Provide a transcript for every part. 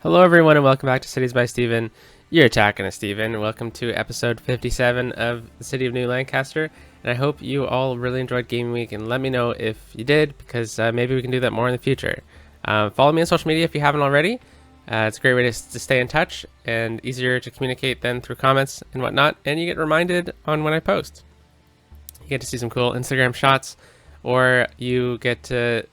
Hello, everyone, and welcome back to Cities by Steven. You're talking to Steven, and welcome to episode 57 of the City of New Lancaster. And I hope you all really enjoyed Gaming Week, and let me know if you did, because maybe we can do that more in the future. Follow me on social media if you haven't already. It's a great way to stay in touch and easier to communicate than through comments and whatnot. And you get reminded on when I post. You get to see some cool Instagram shots, or you get to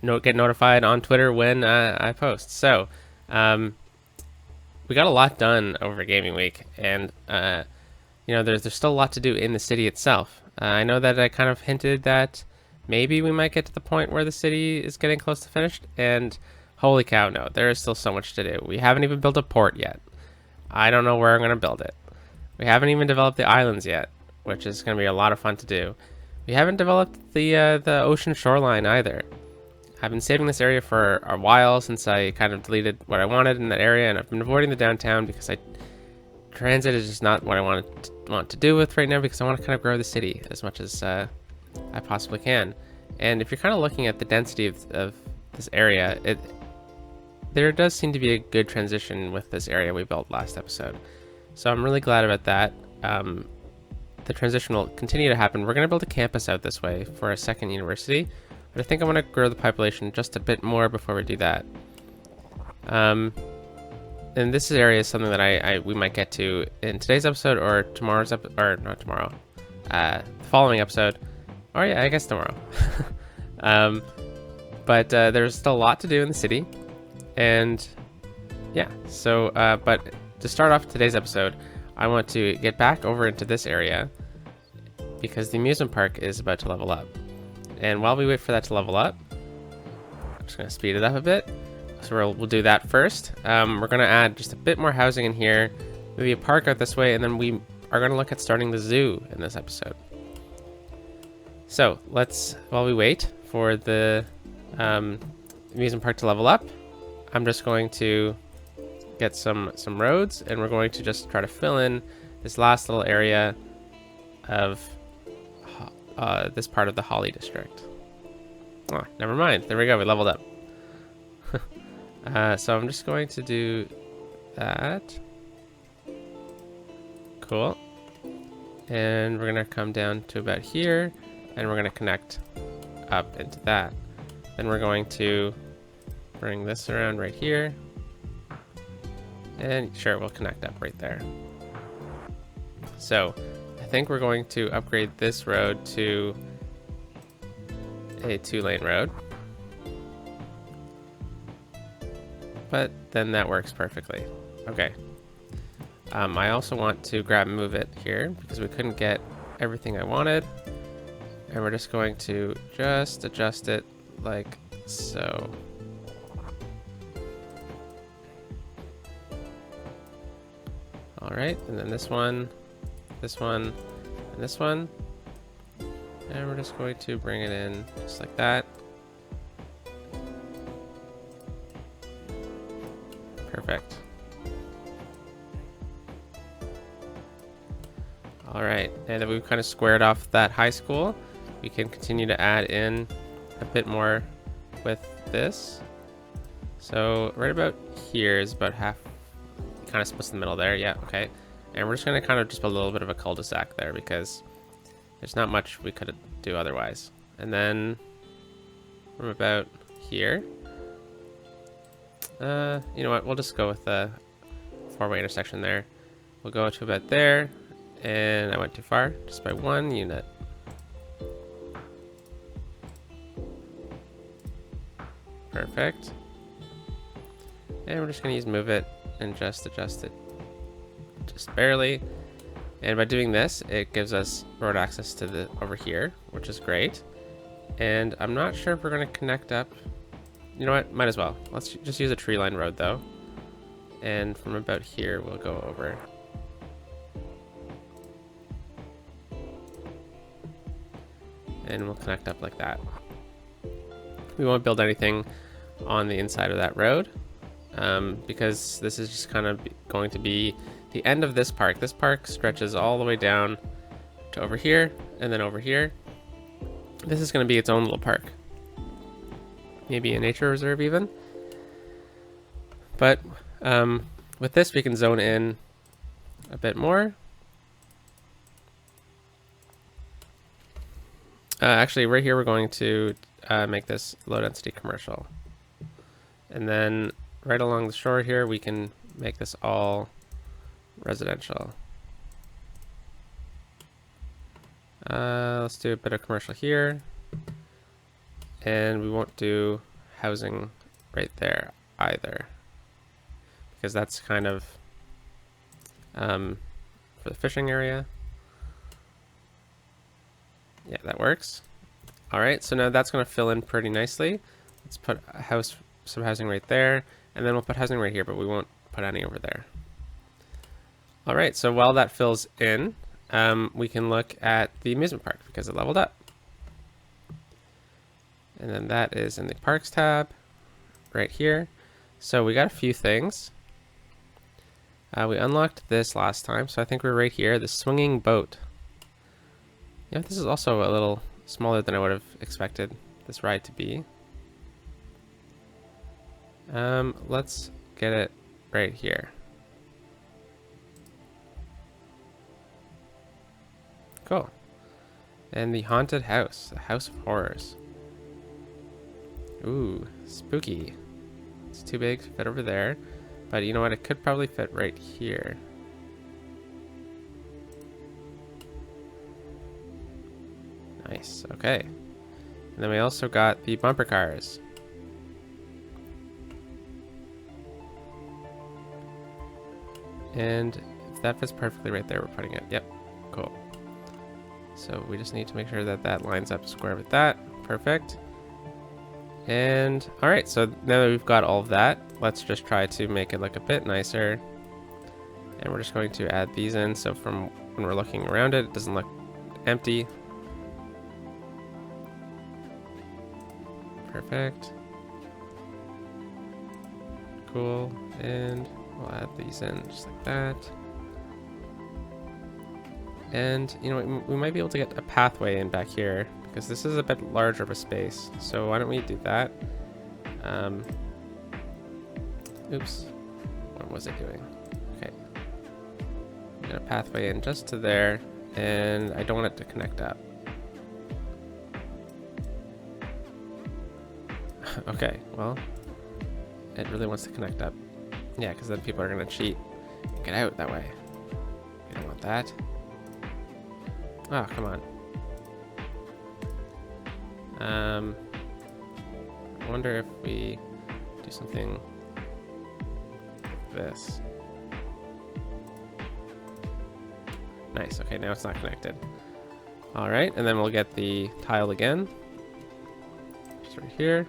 get notified on Twitter when I post. So we got a lot done over Gaming Week, and there's still a lot to do in the city itself. I know that I kind of hinted that maybe we might get to the point where the city is getting close to finished, and holy cow, no, there is still so much to do. We haven't even built a port yet. I don't know where I'm going to build it. We haven't even developed the islands yet, which is going to be a lot of fun to do. We haven't developed the ocean shoreline either. I've been saving this area for a while since I kind of deleted what I wanted in that area, and I've been avoiding the downtown because transit is just not what I want to do with right now, because I want to kind of grow the city as much as I possibly can. And if you're kind of looking at the density of this area, there does seem to be a good transition with this area we built last episode. So I'm really glad about that. The transition will continue to happen. We're going to build a campus out this way for a second university. But I think I want to grow the population just a bit more before we do that. And this area is something that we might get to in today's episode or tomorrow's episode, or not tomorrow, the following episode. Or yeah, I guess tomorrow. But there's still a lot to do in the city. And yeah, so, but to start off today's episode, I want to get back over into this area because the amusement park is about to level up. And while we wait for that to level up, I'm just going to speed it up a bit. So we'll do that first. We're going to add just a bit more housing in here, maybe a park out this way, and then we are going to look at starting the zoo in this episode. So while we wait for the amusement park to level up, I'm just going to get some roads, and we're going to just try to fill in this last little area of this part of the Holly district. Oh, never mind. There we go. We leveled up. So I'm just going to do that. Cool. And we're going to come down to about here, and we're going to connect up into that. Then we're going to bring this around right here. And sure, we'll connect up right there. So I think we're going to upgrade this road to a 2-lane road. But then that works perfectly. Okay. I also want to grab and move it here because we couldn't get everything I wanted. And we're just going to just adjust it like so. All right, and then this one, and this one. And we're just going to bring it in just like that. Perfect. All right, and then we've kind of squared off that high school. We can continue to add in a bit more with this. So right about here is about half, kind of splits in the middle there. Yeah, okay. And we're just going to kind of just build a little bit of a cul-de-sac there because there's not much we could do otherwise. And then from about here, you know what, we'll just go with the 4-way intersection there. We'll go to about there, and I went too far, just by 1 unit. Perfect. And we're just going to use move it and just adjust it just barely. And by doing this, it gives us road access to over here, which is great. And I'm not sure if we're going to connect up. You know what? Might as well. Let's just use a tree line road though. And from about here, we'll go over. And we'll connect up like that. We won't build anything on the inside of that road because this is just kind of going to be the end of this park. This park stretches all the way down to over here and then over here. This is going to be its own little park. Maybe a nature reserve even. But With this, we can zone in a bit more. Actually, right here, we're going to make this low density commercial. And then right along the shore here, we can make this all residential. Let's do a bit of commercial here. And we won't do housing right there either, because that's kind of for the fishing area. Yeah, that works. All right, so now that's going to fill in pretty nicely. Let's put some housing right there, and then we'll put housing right here, but we won't put any over there. All right, so while that fills in, we can look at the amusement park because it leveled up. And then that is in the Parks tab right here. So we got a few things. We unlocked this last time, so I think we're right here, the swinging boat. Yeah, this is also a little smaller than I would have expected this ride to be. Let's get it right here. Cool. And the haunted house, the house of horrors. Ooh, spooky. It's too big to fit over there, but you know what? It could probably fit right here. Nice, okay. And then we also got the bumper cars. And if that fits perfectly right there, we're putting it. Yep, cool. So we just need to make sure that that lines up square with that. Perfect. And all right, so now that we've got all of that, let's just try to make it look a bit nicer. And we're just going to add these in, so from when we're looking around it, it doesn't look empty. Perfect. Cool, and we'll add these in just like that. And you know, we might be able to get a pathway in back here because this is a bit larger of a space. So why don't we do that? Oops, what was it doing? Okay, get a pathway in just to there, and I don't want it to connect up. Okay, well, it really wants to connect up. Yeah, because then people are gonna cheat and get out that way. We don't want that. Oh, come on. I wonder if we do something like this. Nice, okay, now it's not connected. All right, and then we'll get the tile again. Just right here.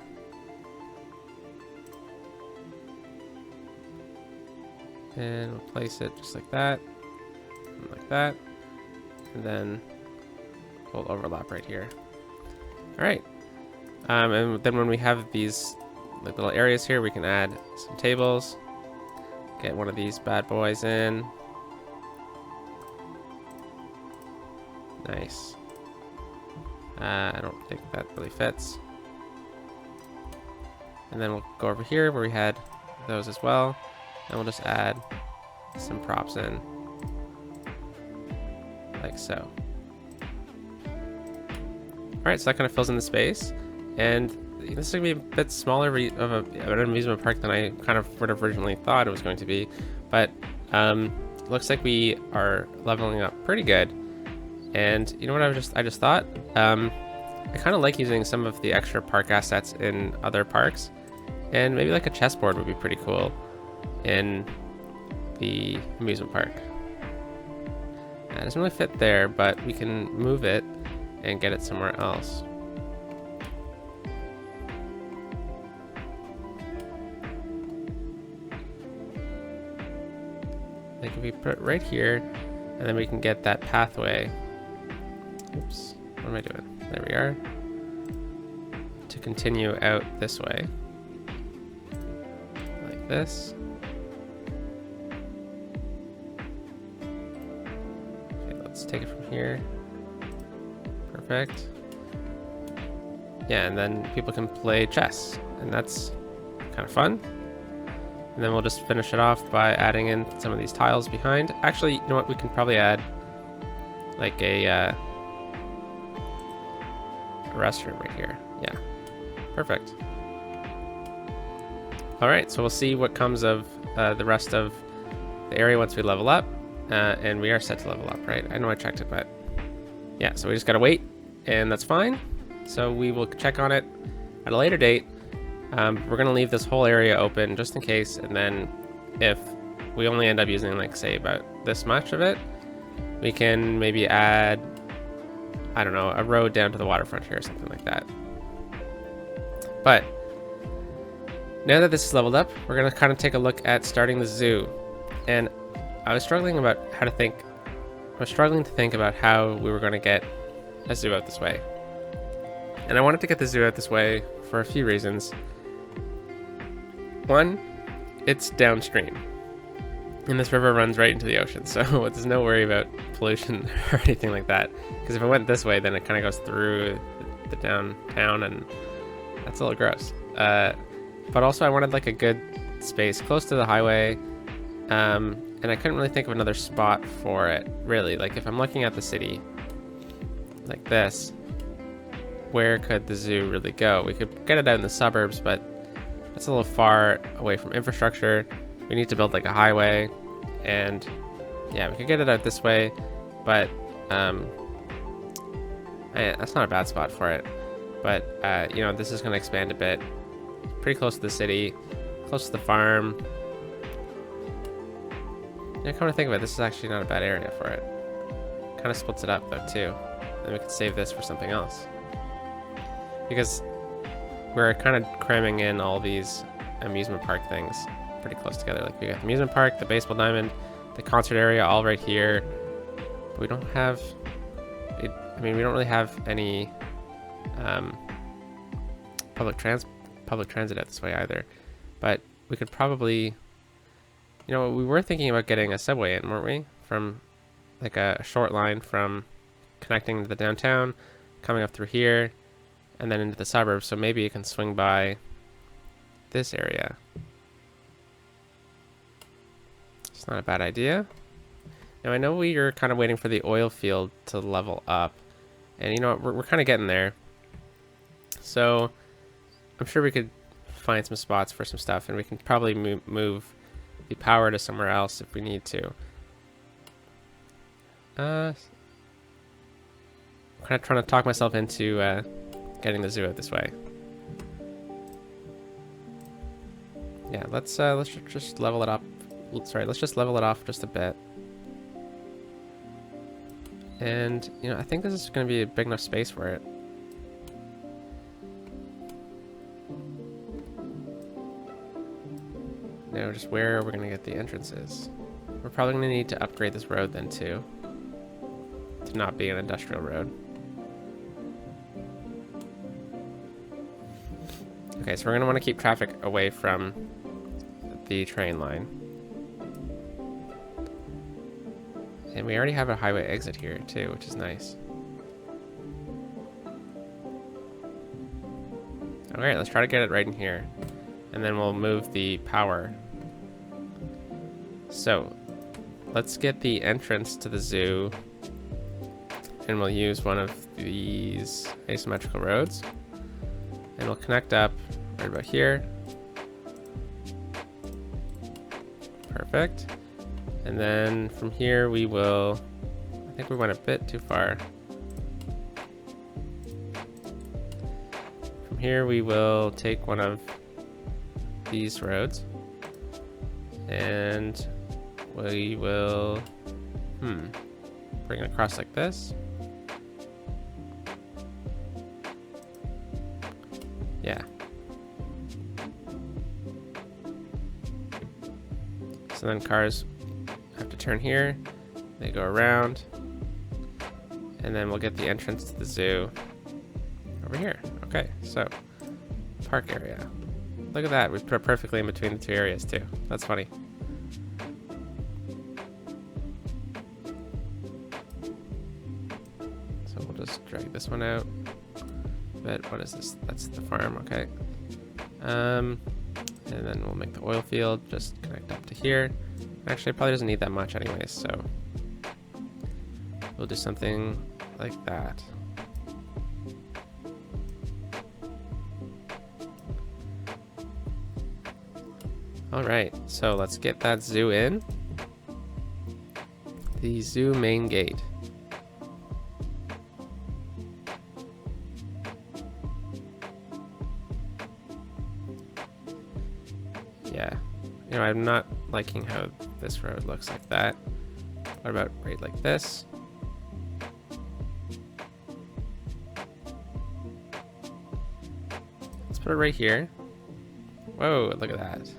And we'll place it just like that, and like that. And then we'll overlap right here. All right. And then when we have these like little areas here, we can add some tables. Get one of these bad boys in. Nice. I don't think that really fits. And then we'll go over here where we had those as well. And we'll just add some props in. Like so. Alright, so that kind of fills in the space. And this is going to be a bit smaller of an amusement park than I kind of would have originally thought it was going to be. But looks like we are leveling up pretty good. And you know what I just thought? I kind of like using some of the extra park assets in other parks. And maybe like a chessboard would be pretty cool in the amusement park. It doesn't really fit there, but we can move it and get it somewhere else. Like if we put it right here, and then we can get that pathway. Oops, what am I doing? There we are. To continue out this way. Like this. Let's take it from here. Perfect. Yeah, and then people can play chess, and that's kind of fun. And then we'll just finish it off by adding in some of these tiles behind. Actually, you know what? We can probably add like a restroom right here. Yeah, perfect. All right, so we'll see what comes of the rest of the area once we level up. And we are set to level up, right? I know I checked it, but yeah, so we just gotta wait, and that's fine. So we will check on it at a later date. We're gonna leave this whole area open just in case, and then if we only end up using, like, say about this much of it, we can maybe add, I don't know, a road down to the waterfront here or something like that. But now that this is leveled up, we're gonna kind of take a look at starting the zoo. And I was struggling about how to think. I was struggling to think about how we were going to get a zoo out this way. And I wanted to get the zoo out this way for a few reasons. One, it's downstream. And this river runs right into the ocean, so there's no worry about pollution or anything like that. Because if it went this way, then it kind of goes through the downtown, and that's a little gross. But also I wanted like a good space close to the highway. And I couldn't really think of another spot for it, really. Like, if I'm looking at the city like this, where could the zoo really go? We could get it out in the suburbs, but that's a little far away from infrastructure. We need to build like a highway, and yeah, we could get it out this way, but that's not a bad spot for it. But you know, this is going to expand a bit. Pretty close to the city, close to the farm. Yeah, come to think of it, this is actually not a bad area for it. Kind of splits it up though too. Then we could save this for something else. Because we're kind of cramming in all these amusement park things pretty close together. Like, we got the amusement park, the baseball diamond, the concert area all right here. But we don't have, I mean, we don't really have any public transit out this way either. But we could probably, you know, we were thinking about getting a subway in, weren't we? From like a short line from connecting to the downtown, coming up through here, and then into the suburbs. So maybe you can swing by this area. It's not a bad idea. Now, I know we are kind of waiting for the oil field to level up, and you know what, we're kind of getting there. So I'm sure we could find some spots for some stuff, and we can probably move the power to somewhere else if we need to. I'm kind of trying to talk myself into getting the zoo out this way. Yeah, let's just level it up. Sorry, let's just level it off just a bit. And you know, I think this is going to be a big enough space for it. Now, just where we're going to get the entrances. We're probably going to need to upgrade this road then too, to not be an industrial road. Okay, so we're going to want to keep traffic away from the train line. And we already have a highway exit here too, which is nice. Alright, let's try to get it right in here. And then we'll move the power. So, let's get the entrance to the zoo. And we'll use one of these asymmetrical roads. And we'll connect up right about here. Perfect. And then from here we will, I think we went a bit too far. From here we will take one of these roads and we will bring it across like this. Yeah. So then cars have to turn here, they go around, and then we'll get the entrance to the zoo over here. Okay, so park area. Look at that, we put it perfectly in between the two areas too. That's funny. So we'll just drag this one out. But what is this? That's the farm, okay. And then we'll make the oil field just connect up to here. Actually, it probably doesn't need that much anyways, so we'll do something like that. All right, so let's get that zoo in. The zoo main gate. Yeah, you know, I'm not liking how this road looks like that. What about right like this? Let's put it right here. Whoa, look at that.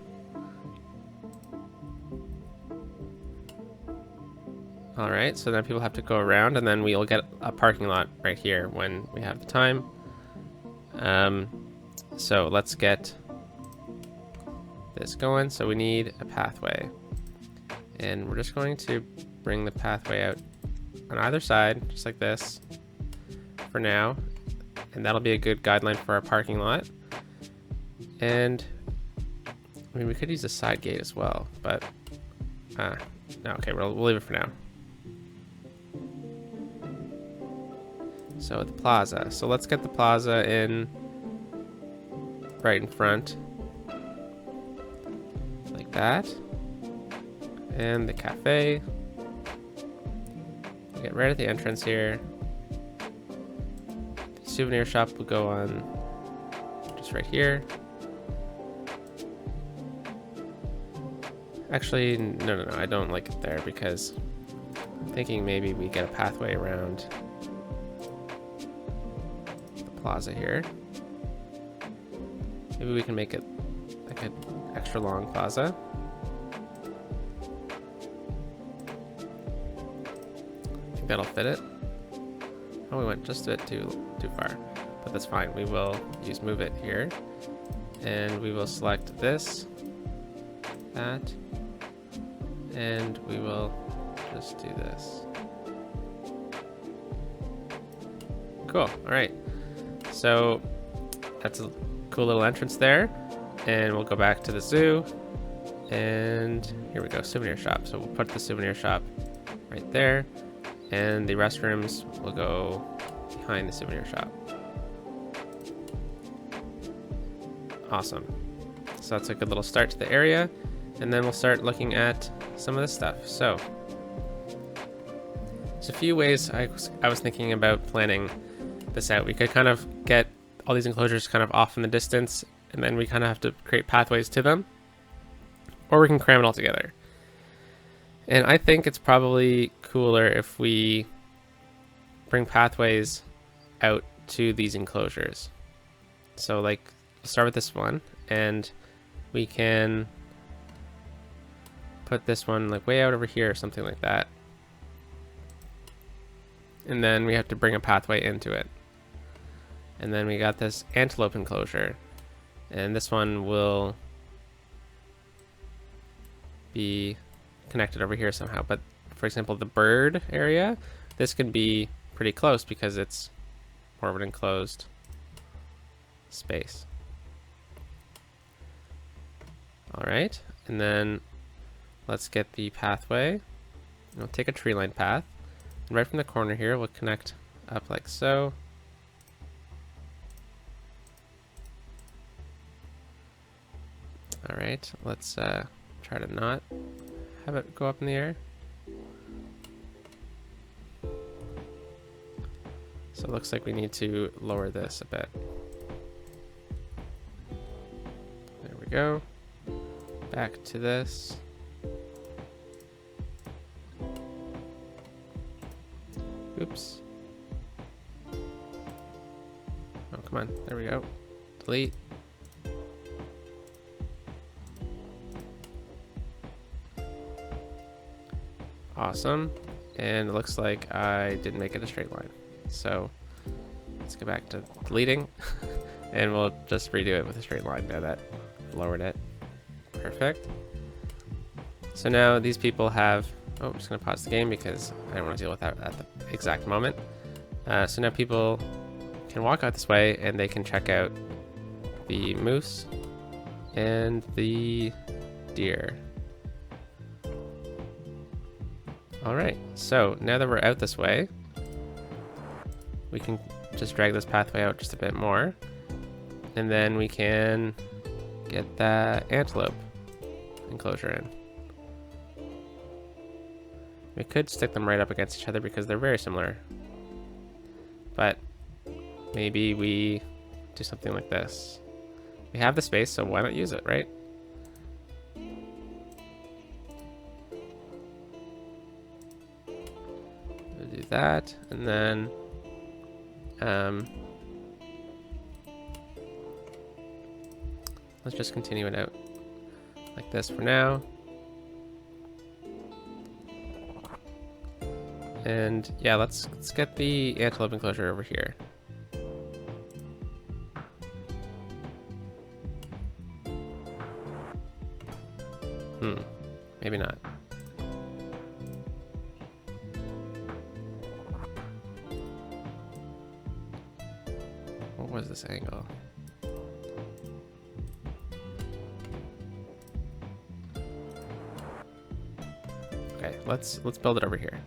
All right, so then people have to go around, and then we'll get a parking lot right here when we have the time. So let's get this going. So we need a pathway, and we're just going to bring the pathway out on either side, just like this for now, and that'll be a good guideline for our parking lot. And I mean, we could use a side gate as well, but no, okay, we'll leave it for now. So the plaza. So let's get the plaza in right in front. Like that. And the cafe. We'll get right at the entrance here. The souvenir shop will go on just right here. Actually, no, I don't like it there because I'm thinking maybe we get a pathway around plaza here. Maybe we can make it like an extra long plaza. I think that'll fit it. Oh, we went just a bit too far, but that's fine. We will use move it here, and we will select this, that, and we will just do this. Cool. All right. So that's a cool little entrance there, and we'll go back to the zoo, and here we go, souvenir shop. So we'll put the souvenir shop right there, and the restrooms will go behind the souvenir shop. Awesome. So that's a good little start to the area, and then we'll start looking at some of this stuff. So there's a few ways I was thinking about planning this out. We could kind of get all these enclosures kind of off in the distance, and then we kind of have to create pathways to them, or we can cram it all together. And I think it's probably cooler if we bring pathways out to these enclosures. So like, let's start with this one, and we can put this one like way out over here or something like that. And then we have to bring a pathway into it. And then we got this antelope enclosure, and this one will be connected over here somehow. But for example, the bird area, this can be pretty close because it's more of an enclosed space. All right, and then let's get the pathway. We'll take a tree line path, and right from the corner here, we'll connect up like so. All right, let's try to not have it go up in the air. So it looks like we need to lower this a bit. There we go. Back to this. Oops. Oh, come on. There we go. Delete. Awesome. And it looks like I didn't make it a straight line. So let's go back to deleting and we'll just redo it with a straight line. Now that lowered it. Perfect. So now these people have, oh, I'm just going to pause the game because I don't want to deal with that at the exact moment. So now people can walk out this way and they can check out the moose and the deer. Alright, so now that we're out this way, we can just drag this pathway out just a bit more, and then we can get that antelope enclosure in. We could stick them right up against each other because they're very similar, but maybe we do something like this. We have the space, so why not use it, right? We'll do that, and then let's just continue it out like this for now. And yeah, let's get the antelope enclosure over here. Maybe not. What was this angle? Okay, let's build it over here.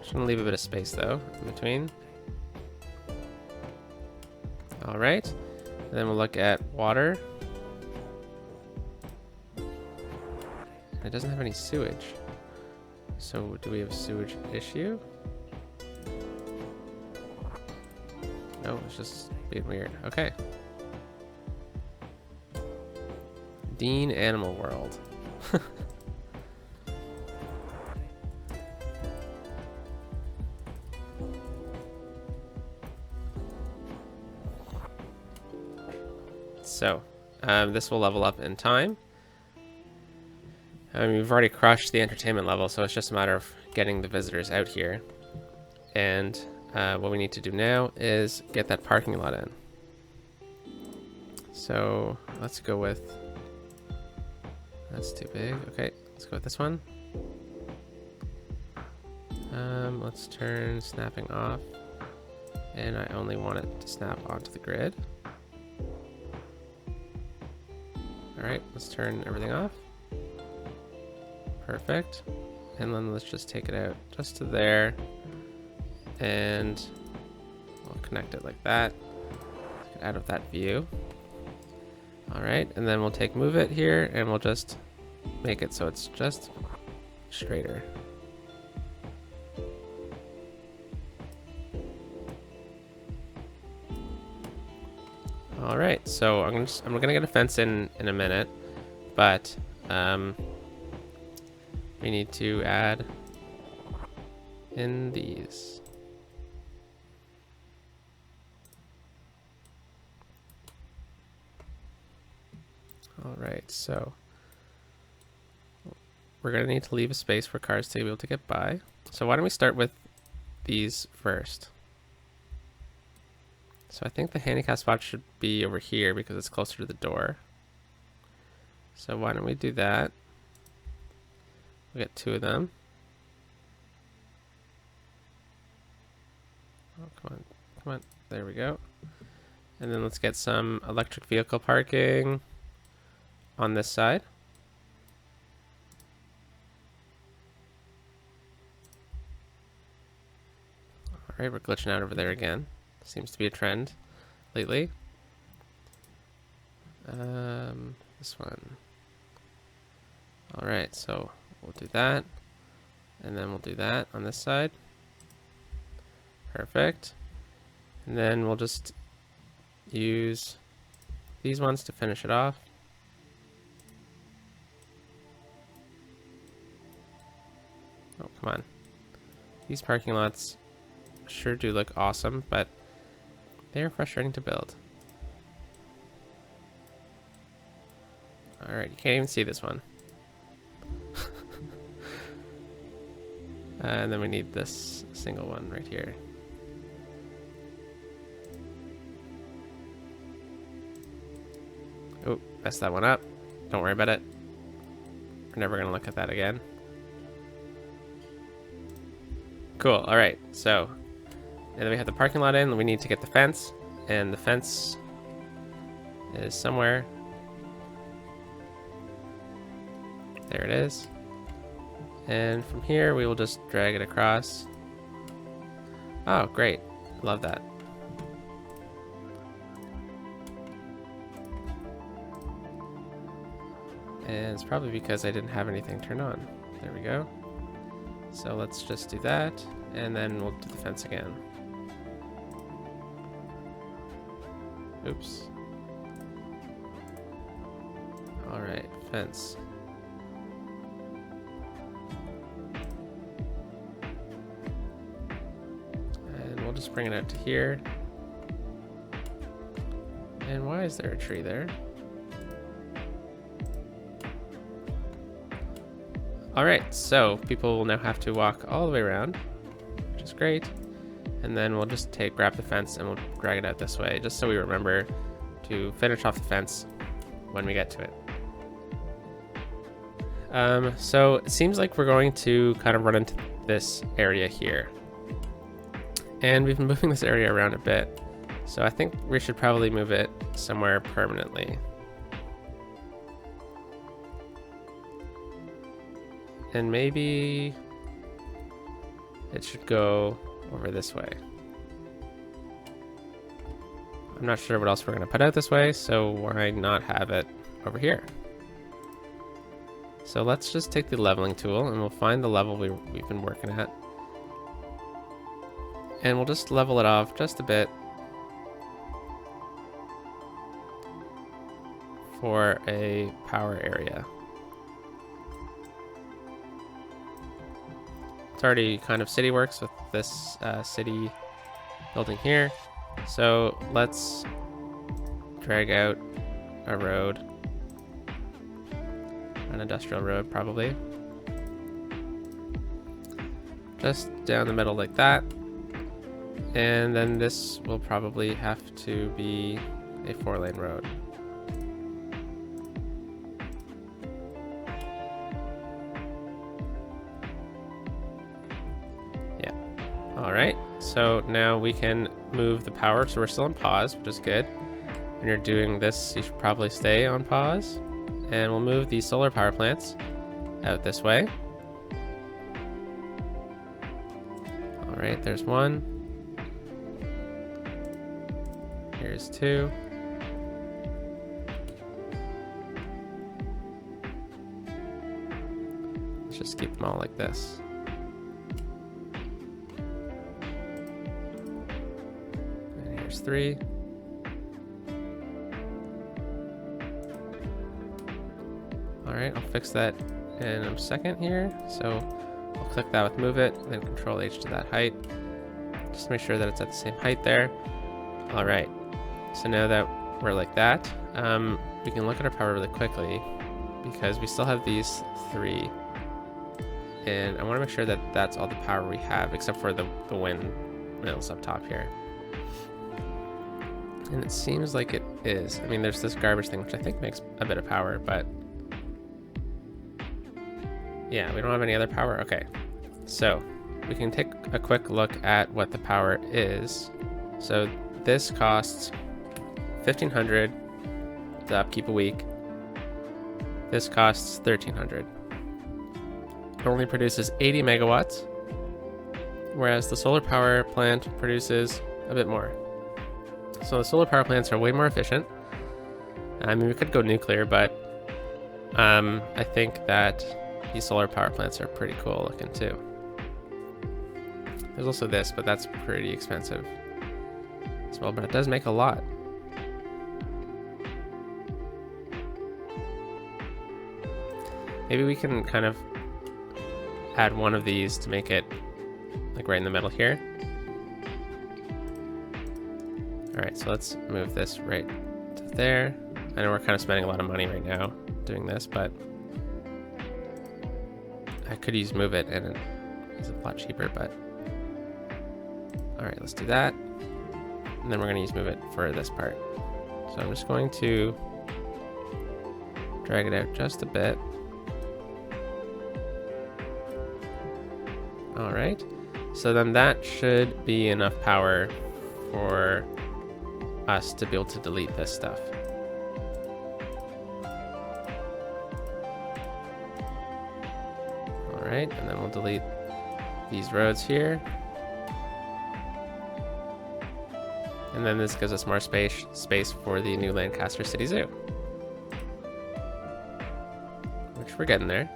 Just gonna leave a bit of space though in between. All right, and then we'll look at water. It doesn't have any sewage. So do we have a sewage issue? No, it's just being weird. Okay. Dean Animal World. So, this will level up in time. I mean, we've already crushed the entertainment level, so it's just a matter of getting the visitors out here. And what we need to do now is get that parking lot in. So let's go with, that's too big. Okay, let's go with this one. Let's turn snapping off, and I only want it to snap onto the grid. All right, let's turn everything off. Perfect. And then let's just take it out just to there, and we'll connect it like that. Get out of that view. All right, and then we'll move it here, and we'll just make it so it's just straighter. All right, so I'm gonna get a fence in a minute, but we need to add in these. All right, so we're gonna need to leave a space for cars to be able to get by. So why don't we start with these first? So I think the handicap spot should be over here because it's closer to the door. So why don't we do that? We'll get 2 of them. Oh, come on, there we go. And then let's get some electric vehicle parking on this side. All right, we're glitching out over there again. Seems to be a trend lately. This one. All right, so we'll do that, and then we'll do that on this side. Perfect. And then we'll just use these ones to finish it off. Oh, come on. These parking lots sure do look awesome, but they are frustrating to build. All right, you can't even see this one. And then we need this single one right here. Oh, messed that one up. Don't worry about it. We're never gonna look at that again. Cool, all right, so now that we have the parking lot in, we need to get the fence, and the fence is somewhere. There it is. And from here, we will just drag it across. Oh, great. Love that. And it's probably because I didn't have anything turned on. There we go. So let's just do that, and then we'll do the fence again. Oops. Alright, fence. And we'll just bring it out to here. And why is there a tree there? Alright, so people will now have to walk all the way around, which is great. And then we'll just grab the fence and we'll drag it out this way, just so we remember to finish off the fence when we get to it. So it seems like we're going to kind of run into this area here. And we've been moving this area around a bit, so I think we should probably move it somewhere permanently. And maybe it should go over this way. I'm not sure what else we're going to put out this way, so why not have it over here? So let's just take the leveling tool and we'll find the level we've been working at. And we'll just level it off just a bit for a power area. It's already kind of city works with this city building here. So let's drag out a road, an industrial road probably, just down the middle like that. And then this will probably have to be a 4-lane road. Yeah. All right. So now we can move the power. So we're still on pause, which is good. When you're doing this, you should probably stay on pause. And we'll move the solar power plants out this way. All right, there's one. Here's two. Let's just keep them all like this. And here's three. All right, I'll fix that in a second here. So I'll click that with move it, then Control H to that height. Just make sure that it's at the same height there. All right. So now that we're like that, we can look at our power really quickly because we still have these three. And I want to make sure that that's all the power we have except for the windmills up top here. And it seems like it is. I mean, there's this garbage thing, which I think makes a bit of power, but yeah, we don't have any other power. Okay, so we can take a quick look at what the power is. So this costs 1,500 to upkeep a week. This costs 1,300. It only produces 80 megawatts, whereas the solar power plant produces a bit more. So the solar power plants are way more efficient. I mean, we could go nuclear, but I think that these solar power plants are pretty cool looking too. There's also this, but that's pretty expensive as well, but it does make a lot. Maybe we can kind of add one of these to make it like right in the middle here. All right, so let's move this right to there. I know we're kind of spending a lot of money right now doing this, but I could use move it and it's a lot cheaper, but all right, let's do that. And then we're gonna use move it for this part. So I'm just going to drag it out just a bit. All right, so then that should be enough power for us to be able to delete this stuff. Alright, and then we'll delete these roads here. And then this gives us more space for the new Lancaster City Zoo. Which we're getting there.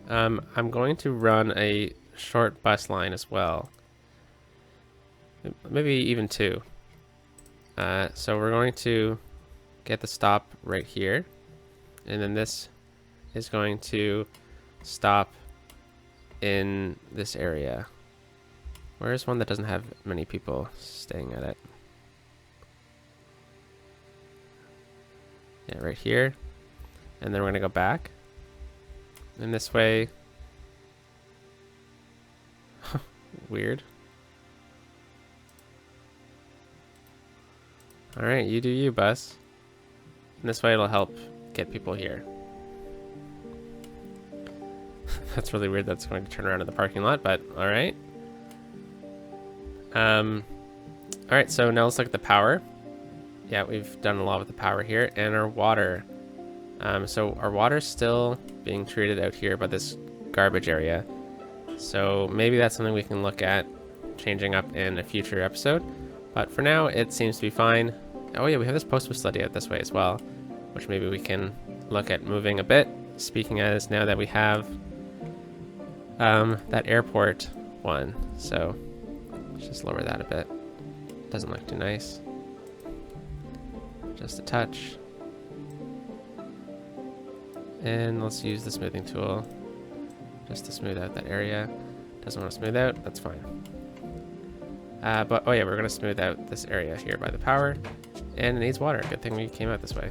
I'm going to run a short bus line as well. Maybe even two. So we're going to get the stop right here. And then this is going to stop in this area. Where's one that doesn't have many people staying at it? Yeah, right here. And then we're gonna go back. And this way. Weird. Alright, you do you, bus. And this way it'll help get people here. That's really weird that's going to turn around in the parking lot, but alright. Alright, so now let's look at the power. Yeah, we've done a lot with the power here. And our water. So our water's still being treated out here by this garbage area. So maybe that's something we can look at changing up in a future episode. But for now, it seems to be fine. Oh yeah, we have this post facility out this way as well, which maybe we can look at moving a bit. Speaking as now that we have that airport one. So let's just lower that a bit. Doesn't look too nice. Just a touch. And let's use the smoothing tool just to smooth out that area. Doesn't want to smooth out, that's fine. But oh yeah, we're gonna smooth out this area here by the power. And it needs water. Good thing we came out this way.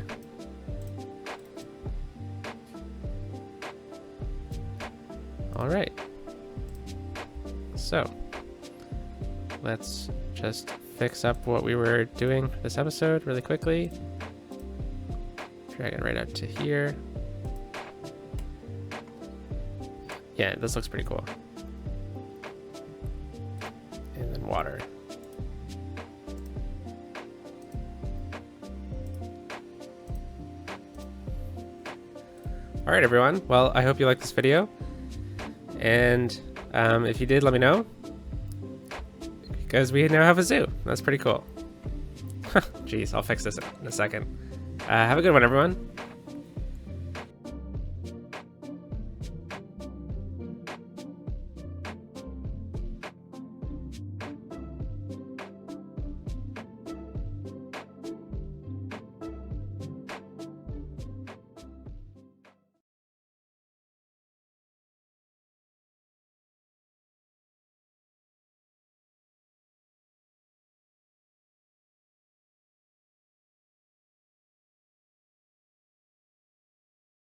All right. So let's just fix up what we were doing for this episode really quickly. Drag it right out to here. Yeah, this looks pretty cool. And then water. All right, everyone. Well, I hope you liked this video. And if you did, let me know. Because we now have a zoo. That's pretty cool. Jeez, I'll fix this in a second. Have a good one, everyone.